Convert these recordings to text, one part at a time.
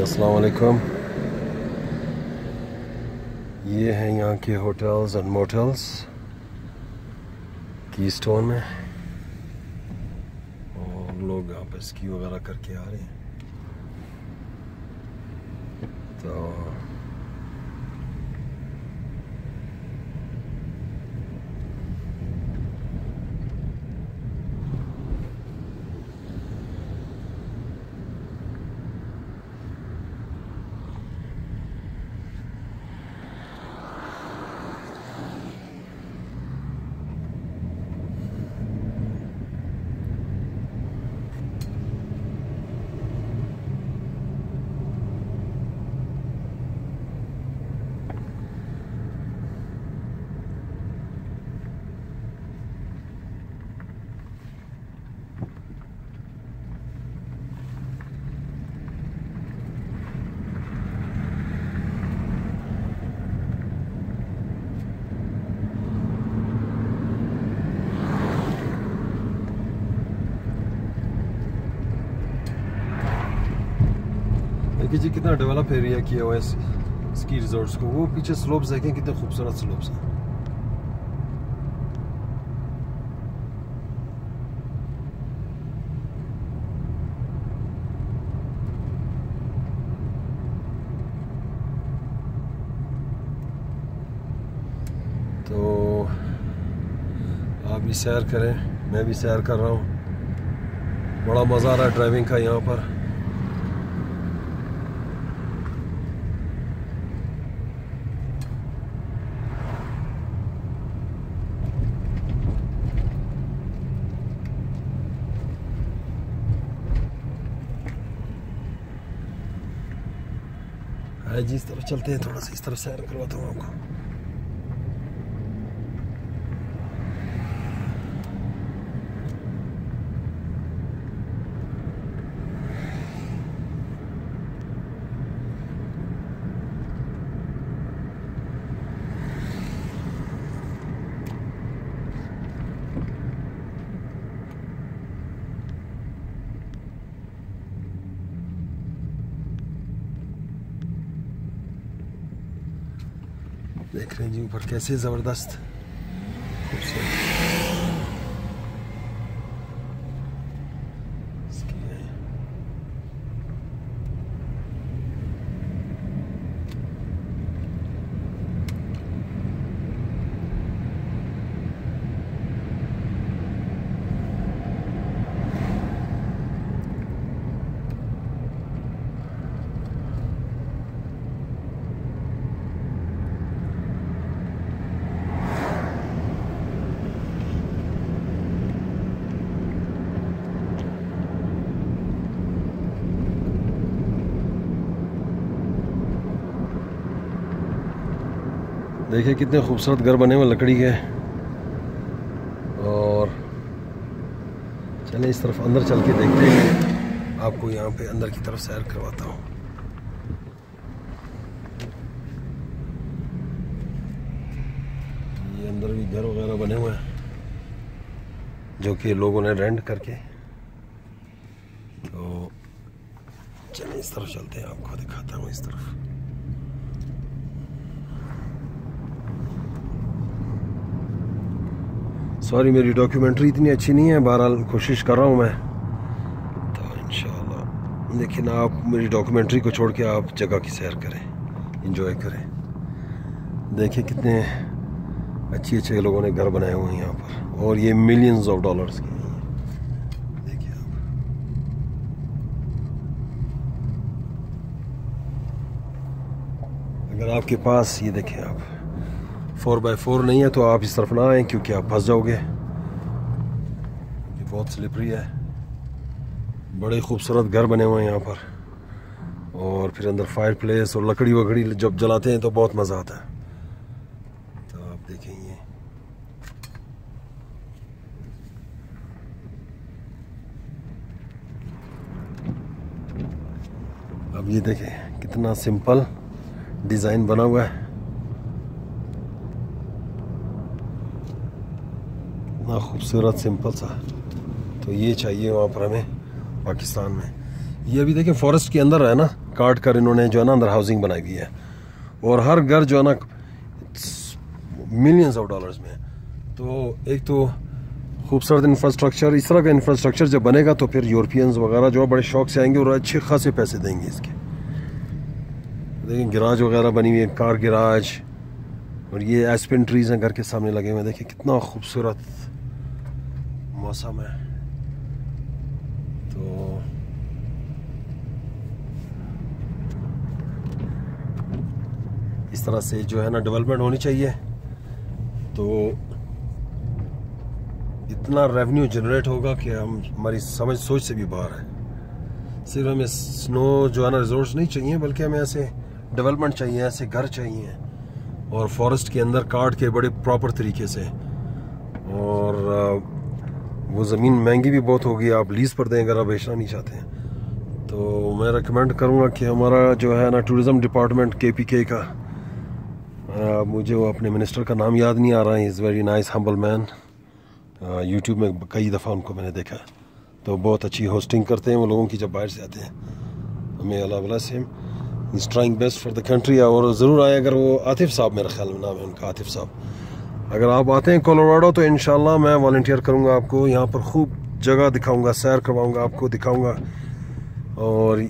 अस्सलाम वालेकुम। ये हैं यहाँ के होटल्स एंड मोटल्स कीस्टोन में, और लोग यहाँ पर स्की वगैरह करके आ रहे हैं। तो देखिए जी कितना डेवलप एरिया किया हुआ है स्की रिजॉर्ट्स को। वो पीछे स्लोप्स देखें कितने खूबसूरत स्लोप्स हैं। तो आप भी सैर करें, मैं भी सैर कर रहा हूँ। बड़ा मज़ा आ रहा है ड्राइविंग का यहाँ पर। जी इस तरफ चलते हैं, थोड़ा सा इस तरफ सैर करवाता हूँ आपको। देख रहे हैं जी ऊपर कैसे ज़बरदस्त खूबसूरत देखिए कितने खूबसूरत घर बने हुए लकड़ी के। और चलें इस तरफ अंदर चल के देखते हैं, आपको यहाँ पे अंदर की तरफ सैर करवाता हूँ। ये अंदर भी घर वगैरह बने हुए हैं जो कि लोगों ने रेंट करके। तो चलें इस तरफ चलते हैं, आपको दिखाता हूँ इस तरफ। सॉरी मेरी डॉक्यूमेंट्री इतनी अच्छी नहीं है, बहरहाल कोशिश कर रहा हूँ मैं। तो इंशाल्लाह लेकिन आप मेरी डॉक्यूमेंट्री को छोड़ के आप जगह की सैर करें, एंजॉय करें। देखिए कितने अच्छे अच्छे लोगों ने घर बनाए हुए हैं यहाँ पर, और ये मिलियंस ऑफ डॉलर्स के। देखिए आप, अगर आपके पास ये देखें आप 4x4 नहीं है तो आप इस तरफ ना आएँ, क्योंकि आप फंस जाओगे। ये बहुत स्लिपरी है। बड़े खूबसूरत घर बने हुए हैं यहाँ पर, और फिर अंदर फायर प्लेस और लकड़ी वकड़ी जब जलाते हैं तो बहुत मज़ा आता है। तो आप देखेंगे अब ये देखें कितना सिंपल डिज़ाइन बना हुआ है, खूबसूरत सिंपल सा। तो ये चाहिए वहाँ पर हमें पाकिस्तान में। ये अभी देखिए फॉरेस्ट के अंदर है ना, काट कर इन्होंने जो है ना अंदर हाउसिंग बनाई हुई है, और हर घर जो है ना मिलियंस ऑफ डॉलर्स में। तो एक तो खूबसूरत इंफ्रास्ट्रक्चर, इस तरह का इंफ्रास्ट्रक्चर जब बनेगा तो फिर यूरोपियंस वगैरह जो बड़े शौक से आएंगे और अच्छे खासे पैसे देंगे इसके। देखिए गैराज वगैरह बनी हुई है, कार गैराज, और ये एस्पेन ट्रीज हैं घर के सामने लगे हुए हैं। देखिए कितना खूबसूरत मौसम है। तो इस तरह से जो है ना डेवलपमेंट होनी चाहिए, तो इतना रेवेन्यू जनरेट होगा कि हम हमारी समझ सोच से भी बाहर है। सिर्फ हमें स्नो जो है ना रिजोर्ट्स नहीं चाहिए, बल्कि हमें ऐसे डेवलपमेंट चाहिए, ऐसे घर चाहिए, और फॉरेस्ट के अंदर काट के बड़े प्रॉपर तरीके से। और वो ज़मीन महंगी भी बहुत होगी, आप लीज़ पर दें अगर आप बेचना नहीं चाहते हैं। तो मैं रिकमेंड करूँगा कि हमारा जो है ना टूरिज़म डिपार्टमेंट KPK का, मुझे वो अपने मिनिस्टर का नाम याद नहीं आ रहा है, is very nice humble man. YouTube में कई दफ़ा उनको मैंने देखा, तो बहुत अच्छी होस्टिंग करते हैं वो लोगों की जब बाहर से आते हैं। हमें Allah bless him, he is trying best for the country. और ज़रूर आए, अगर वो आतिफ साहब, मेरा ख्याल में नाम है उनका, आतिफ साहब, अगर आप आते हैं कोलोराडो तो इंशाल्लाह मैं वॉलंटियर करूँगा आपको, यहाँ पर खूब जगह दिखाऊँगा, सैर करवाऊँगा, आपको दिखाऊँगा। और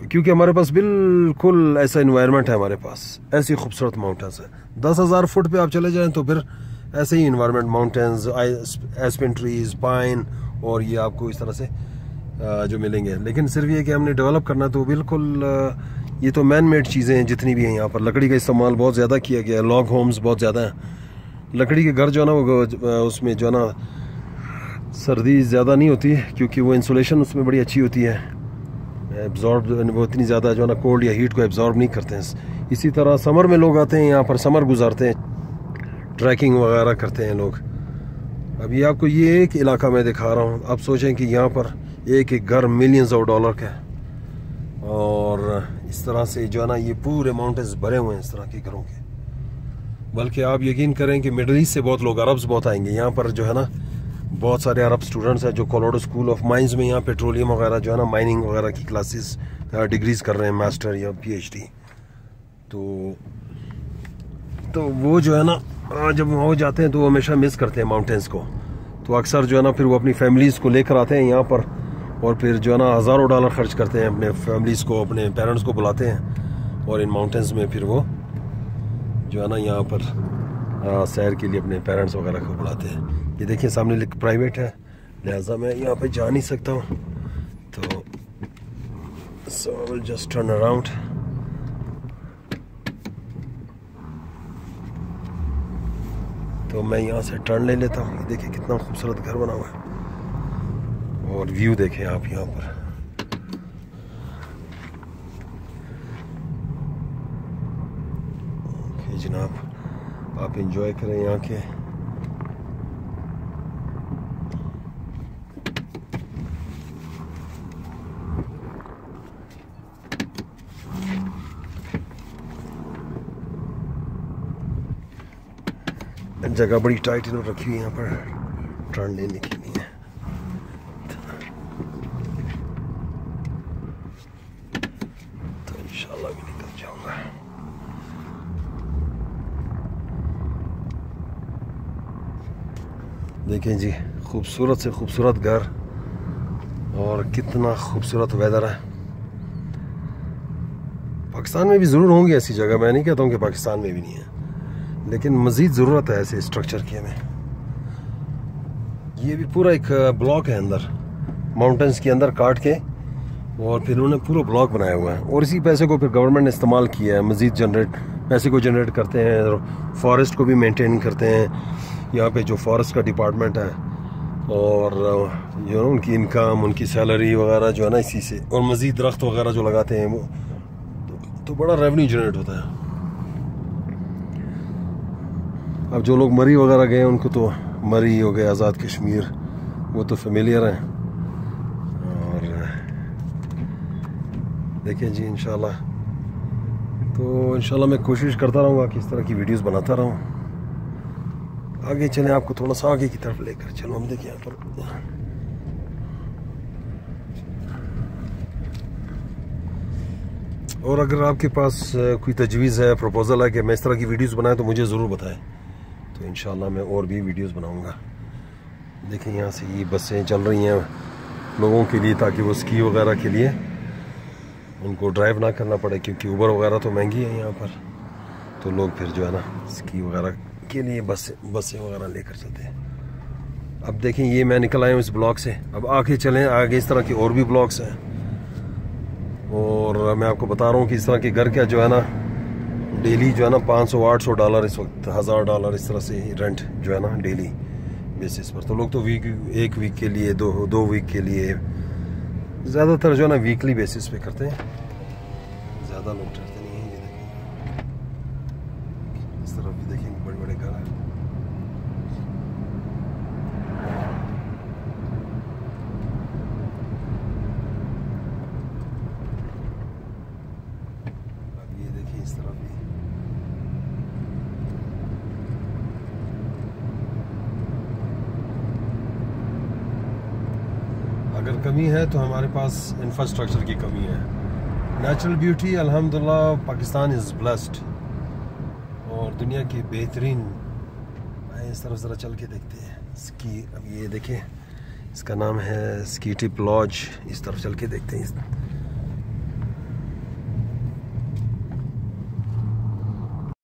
क्योंकि हमारे पास बिल्कुल ऐसा इन्वायरमेंट है, हमारे पास ऐसी खूबसूरत माउंटेन्स है। 10,000 फुट पे आप चले जाएं तो फिर ऐसे ही environment, mountains, aspen trees, pine, और ये आपको इस तरह से जो मिलेंगे। लेकिन सिर्फ ये कि हमने डेवलप करना, तो बिल्कुल ये तो मैन मेड चीज़ें हैं जितनी भी हैं यहाँ पर। लकड़ी का इस्तेमाल बहुत ज़्यादा किया गया है, लॉग होम्स बहुत ज़्यादा हैं। लकड़ी के घर जो है ना वो उसमें जो है ना सर्दी ज़्यादा नहीं होती, क्योंकि वो इंसुलेशन उसमें बड़ी अच्छी होती है, एब्जॉर्ब वो इतनी ज़्यादा जो है ना कोल्ड या हीट को एब्जॉर्ब नहीं करते हैं। इसी तरह समर में लोग आते हैं यहाँ पर, समर गुजारते हैं, ट्रैकिंग वगैरह करते हैं लोग। अभी आपको ये एक इलाका मैं दिखा रहा हूँ, आप सोचें कि यहाँ पर एक एक घर मिलियंस ऑफ डॉलर का है, और इस तरह से जो है ना ये पूरे माउंटेन्स भरे हुए हैं इस तरह के घरों के। बल्कि आप यकीन करें कि मिडल ईस्ट से बहुत लोग, अरब्स बहुत आएंगे यहाँ पर। जो है ना बहुत सारे अरब स्टूडेंट्स हैं जो कोलोराडो स्कूल ऑफ माइंस में यहाँ पेट्रोलियम वगैरह जो है ना माइनिंग वगैरह की क्लासेस, डिग्रीज कर रहे हैं, मास्टर या PhD। तो वो जो है ना जब वहाँ जाते हैं तो वो हमेशा मिस करते हैं माउंटेन्स को। तो अक्सर जो है ना फिर वो अपनी फैमिलीज़ को लेकर आते हैं यहाँ पर, और फिर जो है ना हज़ारों डॉलर खर्च करते हैं, अपने फैमिलीज़ को, अपने पेरेंट्स को बुलाते हैं, और इन माउंटेन्स में फिर वो जो है ना यहाँ पर सैर के लिए अपने पेरेंट्स वगैरह को बुलाते हैं। ये देखिए सामने प्राइवेट है, लिहाजा मैं यहाँ पे जा नहीं सकता हूँ, तो so I will just turn around. तो मैं यहाँ से टर्न ले लेता हूँ। देखिए कितना खूबसूरत घर बना हुआ है, और व्यू देखें आप यहाँ पर। ओके जनाब, आप एंजॉय करें यहाँ के। जगह बड़ी टाइट इन्होंने रखी हुई है यहाँ पर टर्न लेने के लिए। तो इंशाल्लाह भी निकल जाऊंगा। देखें जी, खूबसूरत से खूबसूरत घर, और कितना खूबसूरत वेदर है। पाकिस्तान में भी ज़रूर होंगी ऐसी जगह, मैं नहीं कहता हूँ कि पाकिस्तान में भी नहीं है, लेकिन मज़ीद ज़रूरत है ऐसे स्ट्रक्चर की हमें। ये भी पूरा एक ब्लॉक है अंदर, माउंटेन्स के अंदर काट के, और फिर उन्होंने पूरा ब्लॉक बनाया हुआ है, और इसी पैसे को फिर गवर्नमेंट ने इस्तेमाल किया है, मज़ीद पैसे को जनरेट करते हैं, फॉरेस्ट को भी मेंटेन करते हैं यहाँ पे जो फॉरेस्ट का डिपार्टमेंट है, और जो है उनकी इनकम, उनकी सैलरी वगैरह जो है ना इसी से, और मज़ीद दरख्त वगैरह जो लगाते हैं वो, तो बड़ा रेवेन्यू जनरेट होता है। अब जो लोग मरी वगैरह गए उनको तो मरी हो गए, आज़ाद कश्मीर, वो तो फेमिलियर हैं। और देखिए जी इंशाल्लाह, तो इंशाल्लाह मैं कोशिश करता रहूँगा कि इस तरह की वीडियोस बनाता रहूँ। आगे चलें, आपको थोड़ा सा आगे की तरफ लेकर चलो। हम देखिए यहाँ पर और अगर आपके पास कोई तजवीज़ है, प्रपोज़ल है कि मैं इस तरह की वीडियोस बनाएं तो मुझे ज़रूर बताएं, तो इंशाल्लाह मैं और भी वीडियोस बनाऊंगा। देखें यहाँ से ये बसें चल रही हैं लोगों के लिए, ताकि वो स्की वगैरह के लिए उनको ड्राइव ना करना पड़े, क्योंकि उबर वगैरह तो महंगी है यहाँ पर। तो लोग फिर जो है ना स्की वगैरह के लिए बसें वगैरह लेकर चलते हैं। अब देखें ये मैं निकल आया हूँ इस ब्लॉक से, अब आगे चलें, आगे इस तरह के और भी ब्लॉक्स हैं। और मैं आपको बता रहा हूँ कि इस तरह के घर क्या जो है ना डेली जो है ना $500-800 इस वक्त, $1000 इस तरह से रेंट जो है ना डेली बेसिस पर। तो लोग तो एक वीक के लिए, दो वीक के लिए, ज़्यादातर जो है ना वीकली बेसिस पे करते हैं, ज़्यादा लोग ठहरते नहीं हैं। ये देखें इस तरफ भी देखेंगे बड़े बड़े घर हैं। अब ये देखिए इस तरफ भी अगर कमी है तो हमारे पास इंफ्रास्ट्रक्चर की कमी है। नेचुरल ब्यूटी अल्हम्दुलिल्लाह पाकिस्तान इज़ ब्लेस्ड, और दुनिया की बेहतरीन। इस तरफ ज़रा चल के देखते हैं स्की। अब ये देखें इसका नाम है स्की टिप लॉज, इस तरफ चल के देखते हैं।